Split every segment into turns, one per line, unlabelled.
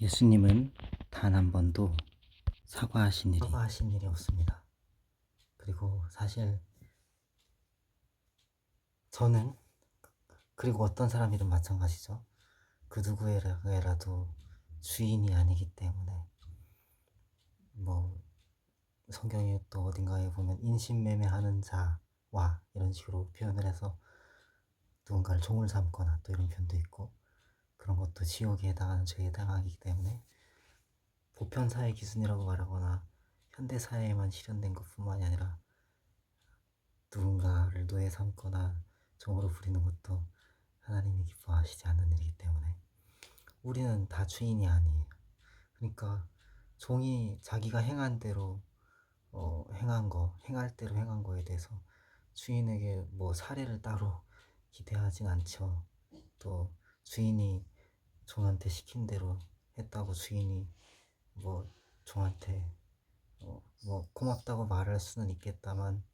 예수님은 단 한 번도 사과하신 일이 없습니다. 그리고 사실 저는, 그리고 어떤 사람이든 마찬가지죠. 그 누구에게라도 주인이 아니기 때문에, 뭐 성경에 또 어딘가에 보면 인신매매하는 자와 이런 식으로 표현을 해서 누군가를 종을 삼거나 또 이런 표현도 있고, 그런 것도 지옥에 해당하는 죄에 해당하기 때문에 보편사회 기준이라고 말하거나 현대사회에만 실현된 것뿐만이 아니라 누군가를 노예 삼거나 종으로 부리는 것도 하나님이 기뻐하시지 않는 일이기 때문에 우리는 다 주인이 아니에요. 그러니까 종이 자기가 행한 대로 행할 대로 행한 거에 대해서 주인에게 뭐 사례를 따로 기대하진 않죠. 또 주인이 종한테 시킨 대로 했다고 주인이 뭐 종한테 뭐 고맙다고 말할 수는 있겠다만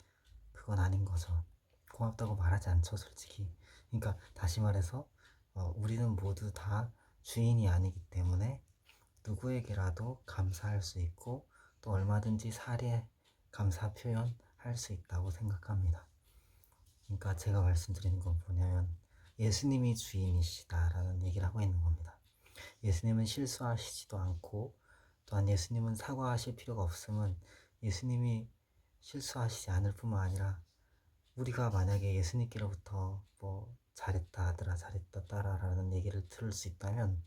그건 아닌 거죠. 고맙다고 말하지 않죠, 솔직히. 그러니까 다시 말해서 우리는 모두 다 주인이 아니기 때문에 누구에게라도 감사할 수 있고 또 얼마든지 감사 표현할 수 있다고 생각합니다. 그러니까 제가 말씀드리는 건 뭐냐면 예수님이 주인이시다라는 얘기를 하고 있는 겁니다. 예수님은 실수하시지도 않고 또한 예수님은 사과하실 필요가 없음은 예수님이 실수하시지 않을 뿐만 아니라 우리가 만약에 예수님께로부터 뭐 잘했다 아들아 잘했다 딸아라는 얘기를 들을 수 있다면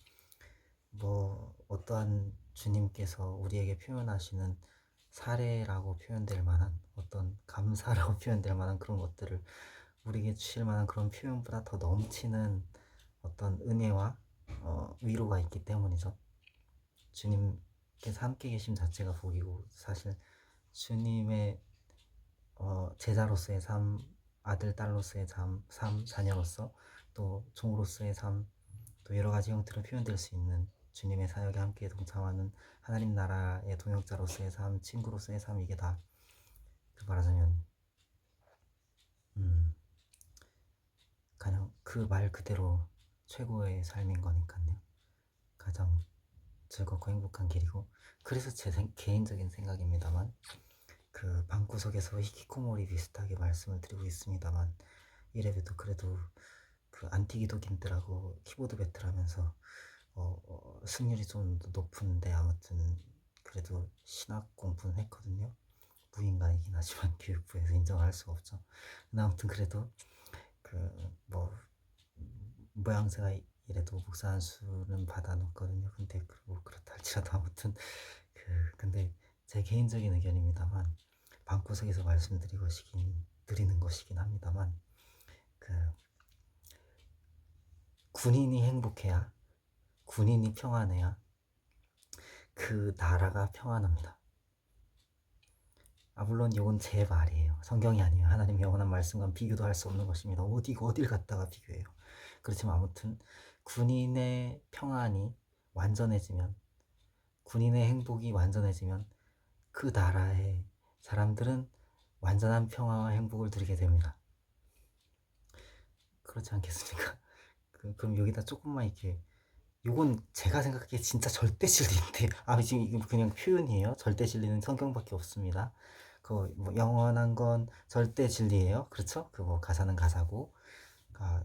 뭐 어떠한 주님께서 우리에게 표현하시는 사례라고 표현될 만한 어떤 감사라고 표현될 만한 그런 것들을 우리에게 주실 만한 그런 표현보다 더 넘치는 어떤 은혜와 위로가 있기 때문이죠. 주님께서 함께 계심 자체가 복이고 사실 주님의 제자로서의 삶, 아들, 딸로서의 삶, 자녀로서 또 종으로서의 삶, 또 여러 가지 형태로 표현될 수 있는 주님의 사역에 함께 동참하는 하나님 나라의 동역자로서의 삶, 친구로서의 삶, 이게 다 그 말하자면 그냥 그 말 그대로 최고의 삶인 거니까요. 가장 즐겁고 행복한 길이고, 그래서 제 개인적인 생각입니다만 그 방구석에서 히키코모리 비슷하게 말씀을 드리고 있습니다만 이래봬도 그래도 그 안티기도긴들하고 키보드 배틀하면서 승률이 좀 높은데 아무튼 그래도 신학 공부는 했거든요. 부인가이긴 하지만 교육부에서 인정할 수가 없죠. 근데 아무튼 그래도 그 뭐 모양새가 이래도 목사 한 수는 받아놓거든요. 근데 뭐 그렇다 할지라도 아무튼 근데 제 개인적인 의견입니다만 방구석에서 드리는 것이긴 합니다만 그 군인이 행복해야, 군인이 평안해야 그 나라가 평안합니다. 물론 이건 제 말이에요. 성경이 아니에요. 하나님 영원한 말씀과는 비교도 할 수 없는 것입니다. 어딜 갖다가 비교해요. 그렇지만 아무튼 군인의 평안이 완전해지면, 군인의 행복이 완전해지면 그 나라의 사람들은 완전한 평화와 행복을 누리게 됩니다. 그렇지 않겠습니까? 그럼 여기다 조금만 이렇게, 요건 제가 생각하기에 진짜 절대 진리인데 지금 이건 그냥 표현이에요. 절대 진리는 성경밖에 없습니다. 뭐 영원한 건 절대 진리예요. 그렇죠? 뭐 가사는 가사고,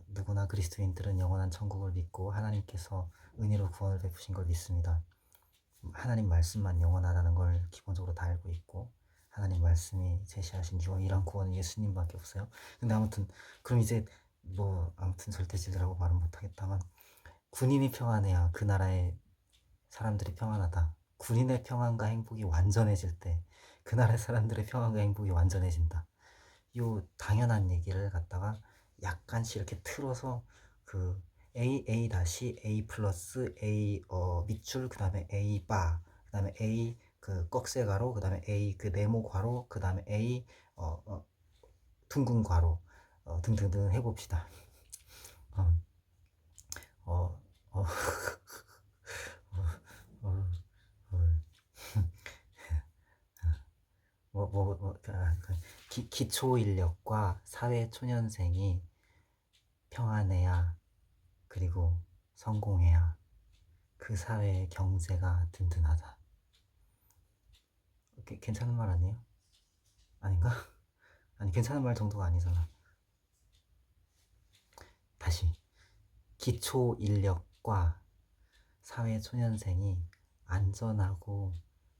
누구나 그리스도인들은 영원한 천국을 믿고 하나님께서 은혜로 구원을 베푸신 걸 믿습니다. 하나님 말씀만 영원하다는 걸 기본적으로 다 알고 있고, 하나님 말씀이 제시하신 유일한 구원은 예수님밖에 없어요. 근데 아무튼 그럼 이제 뭐 아무튼 절대 진리라고 말은 못하겠다만 군인이 평안해야 그 나라의 사람들이 평안하다. 군인의 평안과 행복이 완전해질 때 그 나라의 사람들의 평안과 행복이 완전해진다. 요 당연한 얘기를 갖다가 약간씩 이렇게 틀어서 그 A 다시 A 플러스 A 밑줄, 그 다음에 A 바, 그 다음에 A 그 꺽쇠 가로, 그 다음에 A 그 네모 괄호, 그 다음에 A 둥근 괄호 등등등 해봅시다. 어, 어, 어, 어, 기초 인력과 사회 초년생이 평안해야, 그리고 성공해야 그 사회의 경제가 든든하다. 괜찮은 말 아니에요? 아닌가? 아니, 괜찮은 말 정도가 아니잖아. 다시. 기초 인력과 사회 초년생이 안전하고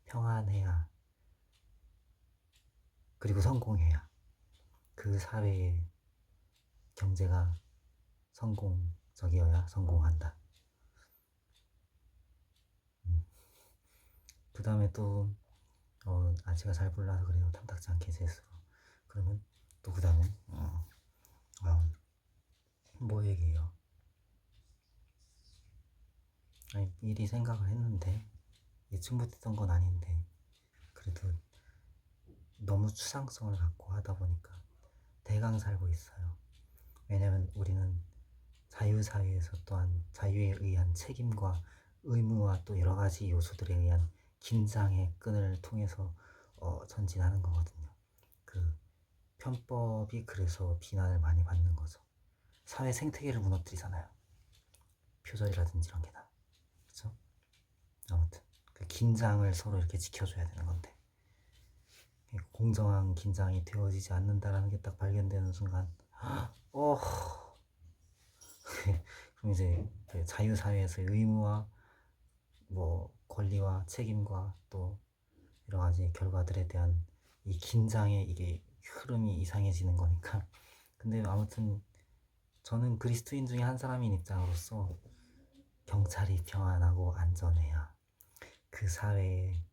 평안해야, 그리고 성공해야 그 사회의 경제가 성공적이어야 성공한다. 그 다음에 또 제가 잘 몰라서 그래요. 탐탁지 않게 재수로. 그러면 또 그 다음에 뭐 얘기해요? 아니, 미리 생각을 했는데 예측 못했던 건 아닌데 그래도 너무 추상성을 갖고 하다 보니까 대강 살고 있어요. 왜냐면 우리는 자유사회에서 또한 자유에 의한 책임과 의무와 또 여러 가지 요소들에 의한 긴장의 끈을 통해서 전진하는 거거든요. 그 편법이 그래서 비난을 많이 받는 거죠. 사회 생태계를 무너뜨리잖아요. 표절이라든지 이런 게 다. 그쵸? 아무튼 그 긴장을 서로 이렇게 지켜줘야 되는 건데 공정한 긴장이 되어지지 않는다라는 게 딱 발견되는 순간 그럼 이제 그 자유사회에서의 의무와 뭐 권리와 책임과 또 여러 가지 결과들에 대한 이 긴장의 이게 흐름이 이상해지는 거니까. 근데 아무튼 저는 그리스도인 중에 한 사람인 입장으로서 경찰이 평안하고 안전해야 그 사회에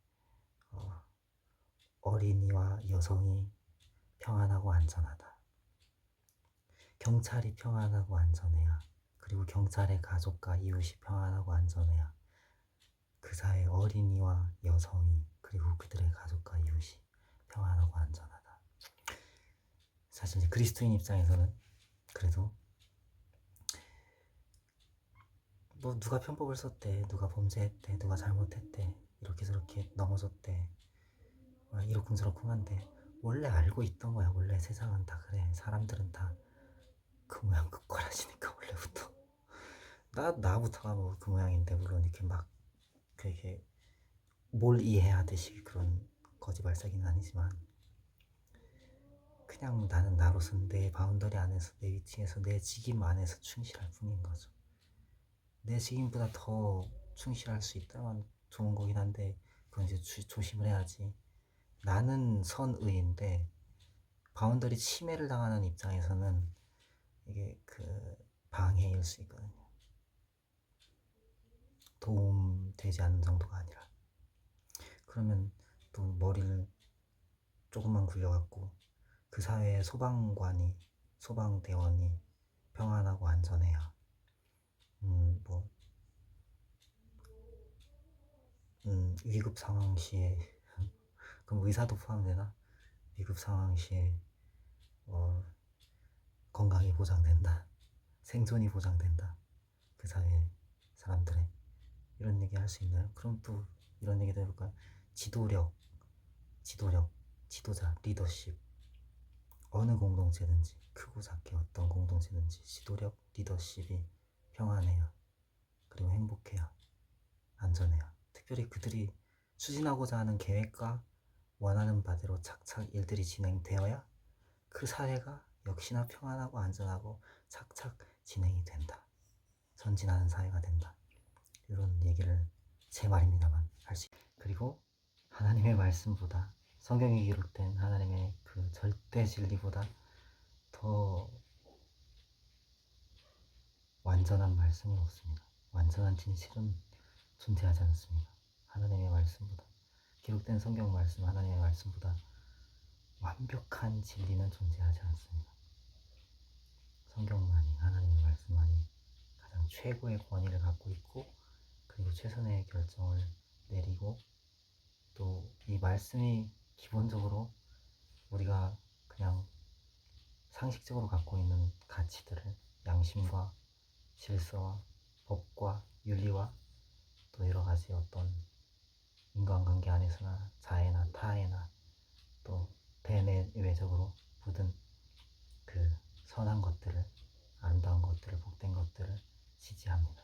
어린이와 여성이 평안하고 안전하다. 경찰이 평안하고 안전해야, 그리고 경찰의 가족과 이웃이 평안하고 안전해야 그 사회 어린이와 여성이 그리고 그들의 가족과 이웃이 평안하고 안전하다. 사실 그리스도인 입장에서는 그래도 뭐 누가 편법을 썼대, 누가 범죄했대, 누가 잘못했대, 이렇게 저렇게 넘어졌대, 이러쿵저러쿵한데 원래 알고 있던 거야. 원래 세상은 다 그래. 사람들은 다 그 모양 그 꼴하시니까 원래부터. 나부터가 뭐 그 모양인데 물론 이렇게 막 그게 뭘 이해하듯이 그런 거짓말싸기는 아니지만 그냥 나는 나로서 내 바운더리 안에서 내 위치에서 내 직임 안에서 충실할 뿐인 거죠. 내 직임보다 더 충실할 수 있다면 좋은 거긴 한데 그건 이제 조심을 해야지. 나는 선의인데 바운더리 침해를 당하는 입장에서는 이게 그 방해일 수 있거든요. 도움 되지 않는 정도가 아니라. 그러면 또 머리를 조금만 굴려갖고 그 사회의 소방관이, 소방대원이 평안하고 안전해야 뭐 위급 상황 시에 그럼 의사도 포함되나? 위급 상황 시에 건강이 보장된다, 생존이 보장된다, 그 사회 사람들의. 이런 얘기 할 수 있나요? 그럼 또 이런 얘기도 해볼까요? 지도력, 지도자, 리더십. 어느 공동체든지 크고 작게 어떤 공동체든지 지도력, 리더십이 평안해야, 그리고 행복해야, 안전해야, 특별히 그들이 추진하고자 하는 계획과 원하는 바대로 착착 일들이 진행되어야 그 사회가 역시나 평안하고 안전하고 착착 진행이 된다. 전진하는 사회가 된다. 이런 얘기를 제 말입니다만 할 수 있다. 그리고 하나님의 말씀보다, 성경에 기록된 하나님의 그 절대 진리보다 더 완전한 말씀은 없습니다. 완전한 진실은 존재하지 않습니다. 하나님의 말씀보다, 기록된 성경 말씀, 하나님의 말씀보다 완벽한 진리는 존재하지 않습니다. 성경만이, 하나님의 말씀만이 가장 최고의 권위를 갖고 있고, 그리고 최선의 결정을 내리고, 또 이 말씀이 기본적으로 우리가 그냥 상식적으로 갖고 있는 가치들을, 양심과 질서와 법과 윤리와 또 여러 가지 어떤 인간관계 안에서나 자애나 타애나 또 대내외적으로 묻은 그 선한 것들을, 아름다운 것들을, 복된 것들을 지지합니다.